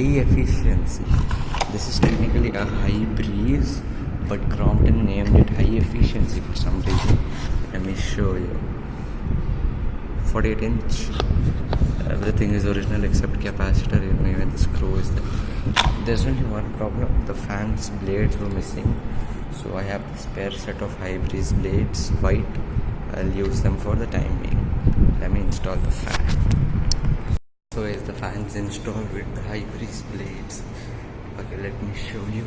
high efficiency. This is technically a high breeze, but Crompton named it high efficiency for some reason. Let me show you. 48-inch. Everything is original except capacitor. Even the screw is there. There's only one problem. The fan's blades were missing, so I have the spare set of high breeze blades, white. I'll use them for the time being. Let me install the fan. So is the fans installed with the high breeze blades. Okay, let me show you.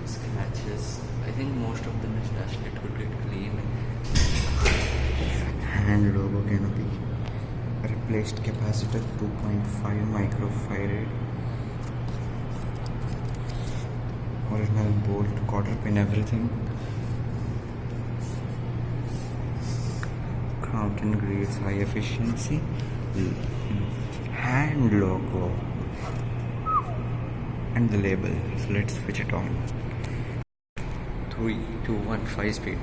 Scratches. I think most of them is dust. It could get clean. Hand logo canopy. Replaced capacitor 2.5 microfarad. Original bolt, quarter pin, everything. Crompton Greaves high efficiency. Hand logo. And the label. So let's switch it on. 3, 2, 1, 5 speed.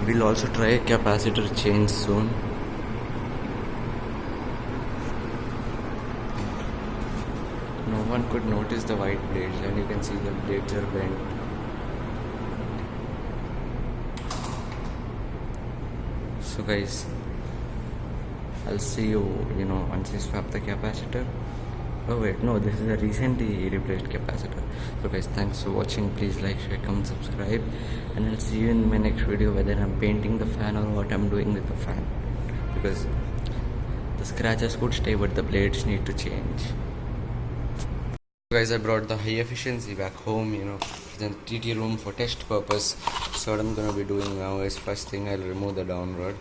We'll also try a capacitor change soon. No one could notice the white blades, and you can see the blades are bent. So guys, I'll see you, once you swap the capacitor. Oh wait, no, this is a recently replaced capacitor. So guys, thanks for watching. Please like, share, comment, subscribe, and I'll see you in my next video, whether I'm painting the fan or what I'm doing with the fan, because the scratches could stay but the blades need to change. So guys, I brought the high efficiency back home, the TT room for test purpose. So what I'm gonna be doing now is, first thing, I'll remove the down rod.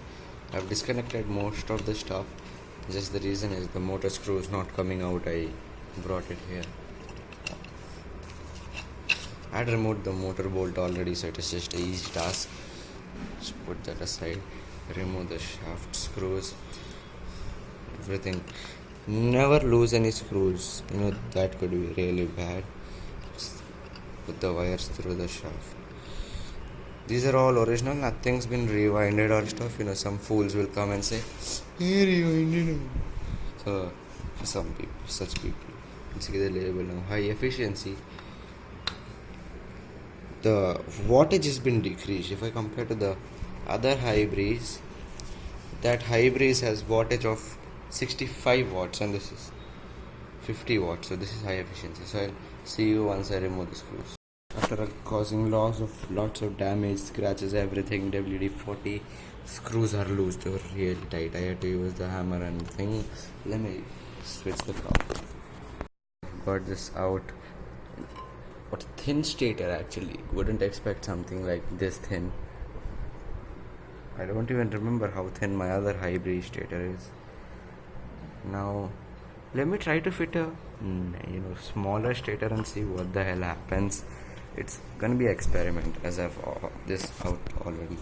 I've disconnected most of the stuff. Just the reason is the motor screw is not coming out. I brought it here. I had removed the motor bolt already, so it is just an easy task. Just put that aside. Remove the shaft screws. Everything. Never lose any screws. That could be really bad. Just put the wires through the shaft. These are all original, nothing's been rewinded or stuff. Some fools will come and say, hey, rewinded. So, for some people, such people, you see the label now, high efficiency. The wattage has been decreased. If I compare to the other high breeze, that high breeze has wattage of 65 watts and this is 50 watts. So, this is high efficiency. So, I'll see you once I remove the screws. After causing lots of damage, scratches, everything, WD-40 screws are loose. They were really tight. I had to use the hammer and thing. Let me switch the top. Got this out. What a thin stator, actually. Wouldn't expect something like this thin. I don't even remember how thin my other high breeze stator is. Now let me try to fit a smaller stator and see what the hell happens. It's gonna be an experiment, as I've this out already.